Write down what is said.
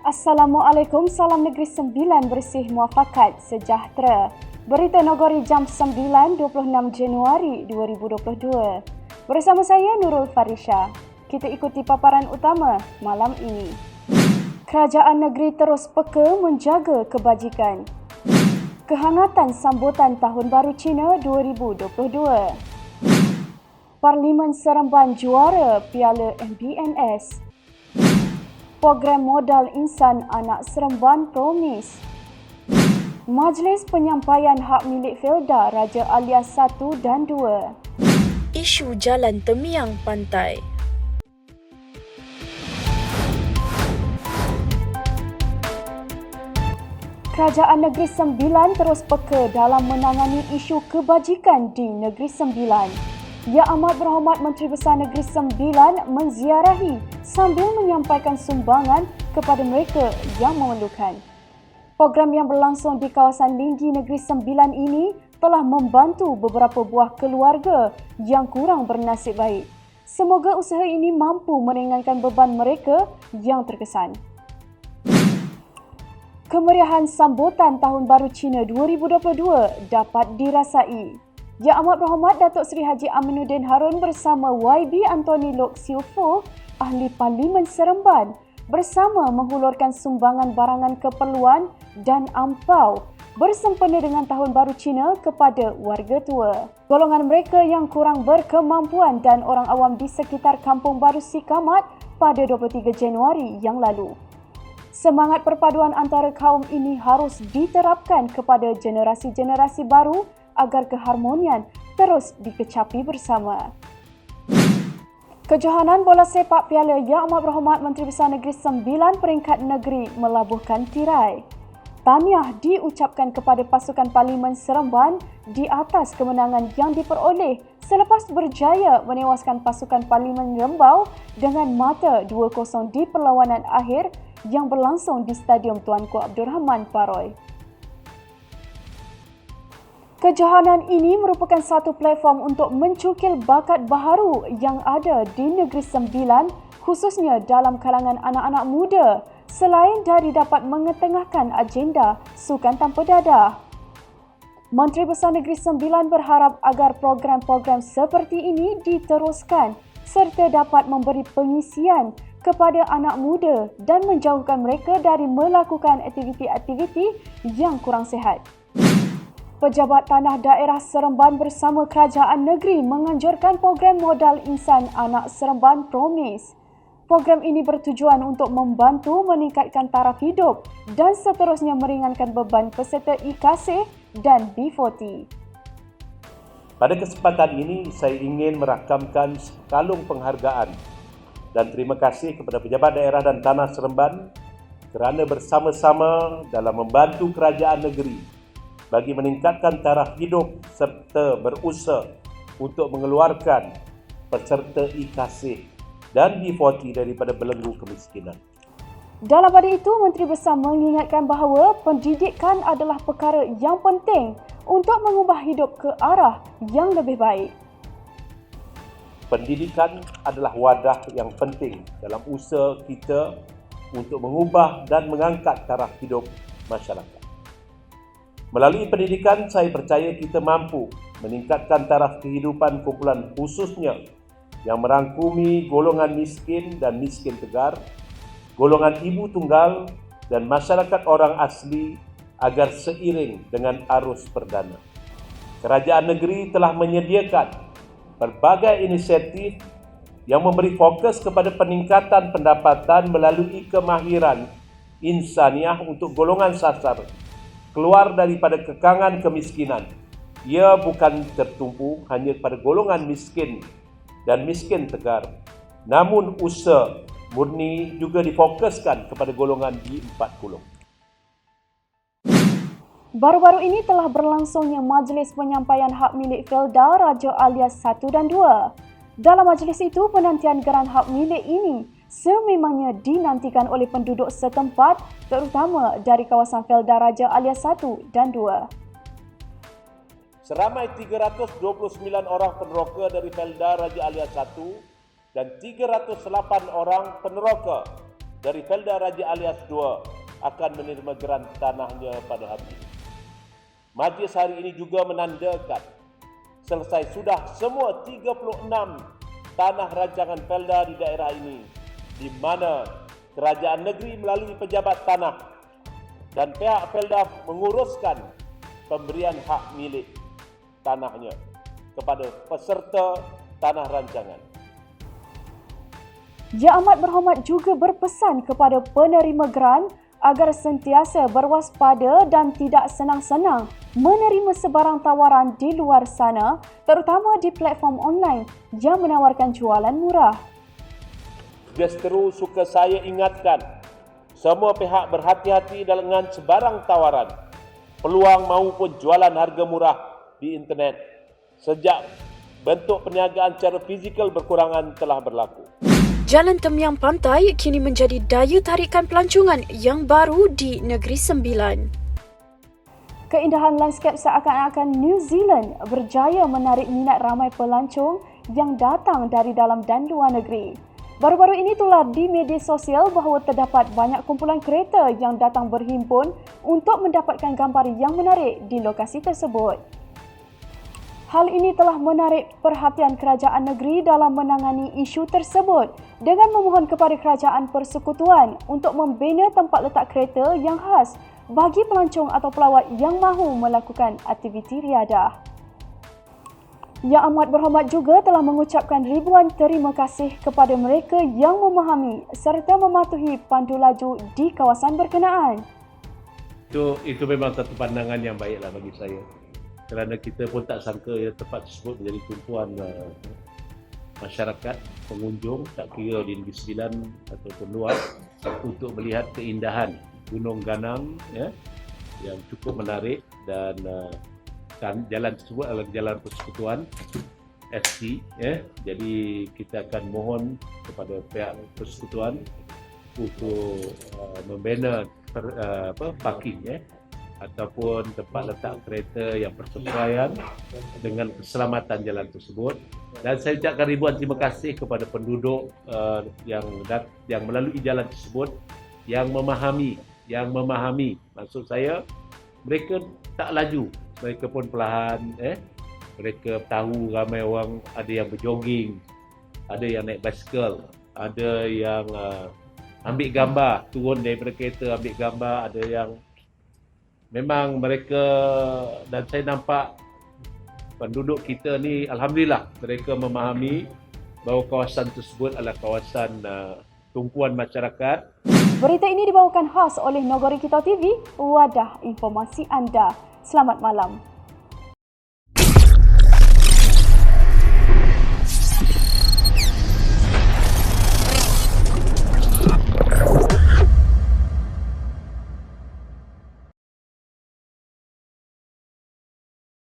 Assalamualaikum, salam negeri sembilan bersih muafakat sejahtera. Berita Nagori jam 9, 26 Januari 2022. Bersama saya Nurul Farisha. Kita ikuti paparan utama malam ini. Kerajaan negeri terus peka menjaga kebajikan. Kehangatan sambutan Tahun Baru Cina 2022. Parlimen Seremban juara Piala MBNS. Program Modal Insan Anak Seremban Promis. Majlis Penyampaian Hak Milik Felda Raja Alias 1 dan 2. Isu Jalan Temiang Pantai. Kerajaan Negeri Sembilan terus peka dalam menangani isu kebajikan di Negeri Sembilan. Yang Amat Berhormat Menteri Besar Negeri Sembilan menziarahi sambil menyampaikan sumbangan kepada mereka yang memerlukan. Program yang berlangsung di kawasan Linggi Negeri Sembilan ini telah membantu beberapa buah keluarga yang kurang bernasib baik. Semoga usaha ini mampu meringankan beban mereka yang terkesan. Kemeriahan sambutan Tahun Baru Cina 2022 dapat dirasai. Yang Amat Berhormat Datuk Seri Haji Aminuddin Harun bersama YB Anthony Loke Siu Fu, Ahli Parlimen Seremban, bersama menghulurkan sumbangan barangan keperluan dan ampau bersempena dengan Tahun Baru Cina kepada warga tua. Golongan mereka yang kurang berkemampuan dan orang awam di sekitar Kampung Baru Sikamat pada 23 Januari yang lalu. Semangat perpaduan antara kaum ini harus diterapkan kepada generasi-generasi baru agar keharmonian terus dikecapi bersama. Kejohanan bola sepak Piala Yang Amat Berhormat Menteri Besar Negeri Sembilan peringkat negeri melabuhkan tirai. Tahniah diucapkan kepada pasukan Parlimen Seremban di atas kemenangan yang diperoleh selepas berjaya menewaskan pasukan Parlimen Rembau dengan mata 2-0 di perlawanan akhir yang berlangsung di Stadium Tuanku Abdul Rahman Paroi. Kejohanan ini merupakan satu platform untuk mencukil bakat baharu yang ada di Negeri Sembilan, khususnya dalam kalangan anak-anak muda, selain dari dapat mengetengahkan agenda sukan tanpa dadah. Menteri Besar Negeri Sembilan berharap agar program-program seperti ini diteruskan serta dapat memberi pengisian kepada anak muda dan menjauhkan mereka dari melakukan aktiviti-aktiviti yang kurang sihat. Pejabat Tanah Daerah Seremban bersama Kerajaan Negeri menganjurkan program Modal Insan Anak Seremban Promis. Program ini bertujuan untuk membantu meningkatkan taraf hidup dan seterusnya meringankan beban peserta IKASih dan B40. Pada kesempatan ini, saya ingin merakamkan sekalung penghargaan dan terima kasih kepada pejabat daerah dan Tanah Seremban kerana bersama-sama dalam membantu kerajaan negeri bagi meningkatkan taraf hidup serta berusaha untuk mengeluarkan peserta IKASih dan B40 daripada belenggu kemiskinan. Dalam pada itu, Menteri Besar mengingatkan bahawa pendidikan adalah perkara yang penting untuk mengubah hidup ke arah yang lebih baik. Pendidikan adalah wadah yang penting dalam usaha kita untuk mengubah dan mengangkat taraf hidup masyarakat. Melalui pendidikan, saya percaya kita mampu meningkatkan taraf kehidupan kumpulan khususnya yang merangkumi golongan miskin dan miskin tegar, golongan ibu tunggal dan masyarakat orang asli agar seiring dengan arus perdana. Kerajaan negeri telah menyediakan berbagai inisiatif yang memberi fokus kepada peningkatan pendapatan melalui kemahiran insaniah untuk golongan sasar keluar daripada kekangan kemiskinan. Ia bukan tertumpu hanya pada golongan miskin dan miskin tegar, namun usaha murni juga difokuskan kepada golongan B40. Baru-baru ini telah berlangsungnya Majlis Penyampaian Hak Milik Felda Raja Alias 1 dan 2. Dalam majlis itu, penantian geran hak milik ini sememangnya dinantikan oleh penduduk setempat, terutama dari kawasan Felda Raja Alias 1 dan 2. Seramai 329 orang peneroka dari Felda Raja Alias 1 dan 308 orang peneroka dari Felda Raja Alias II akan menerima geran tanahnya pada hari ini. Majlis hari ini juga menandakan selesai sudah semua 36 tanah rancangan Felda di daerah ini, di mana kerajaan negeri melalui pejabat tanah dan pihak Felda menguruskan pemberian hak milik tanahnya kepada peserta tanah rancangan. Yang Amat Berhormat juga berpesan kepada penerima geran agar sentiasa berwaspada dan tidak senang-senang menerima sebarang tawaran di luar sana, terutama di platform online yang menawarkan jualan murah. Justeru suka saya ingatkan, semua pihak berhati-hati dengan sebarang tawaran, peluang maupun jualan harga murah di internet sejak bentuk perniagaan secara fizikal berkurangan telah berlaku. Jalan Temyang Pantai kini menjadi daya tarikan pelancongan yang baru di Negeri Sembilan. Keindahan lanskap seakan-akan New Zealand berjaya menarik minat ramai pelancong yang datang dari dalam dan luar negeri. Baru-baru ini tular di media sosial bahawa terdapat banyak kumpulan kereta yang datang berhimpun untuk mendapatkan gambar yang menarik di lokasi tersebut. Hal ini telah menarik perhatian kerajaan negeri dalam menangani isu tersebut dengan memohon kepada kerajaan persekutuan untuk membina tempat letak kereta yang khas bagi pelancong atau pelawat yang mahu melakukan aktiviti riadah. Yang Amat Berhormat juga telah mengucapkan ribuan terima kasih kepada mereka yang memahami serta mematuhi pandu laju di kawasan berkenaan. Itu memang satu pandangan yang baiklah bagi saya. Kerana kita pun tak sangka tempat tersebut menjadi tumpuan masyarakat, pengunjung, tak kira di Negeri Sembilan ataupun luar, untuk melihat keindahan Gunung Ganang yang cukup menarik dan jalan tersebut adalah jalan persekutuan SC. Jadi kita akan mohon kepada pihak persekutuan untuk membina parking ataupun tempat letak kereta yang bersesuaian dengan keselamatan jalan tersebut. Dan saya ucapkan ribuan terima kasih kepada penduduk yang melalui jalan tersebut yang memahami. Maksud saya, mereka tak laju, mereka pun perlahan. Mereka tahu ramai orang, ada yang berjoging, ada yang naik basikal, ada yang ambil gambar, turun daripada kereta ambil gambar, ada yang memang mereka, dan saya nampak penduduk kita ni, alhamdulillah mereka memahami bahawa kawasan tersebut adalah kawasan tumpuan masyarakat. Berita ini dibawakan khas oleh Nogori Kita TV, wadah informasi anda. Selamat malam.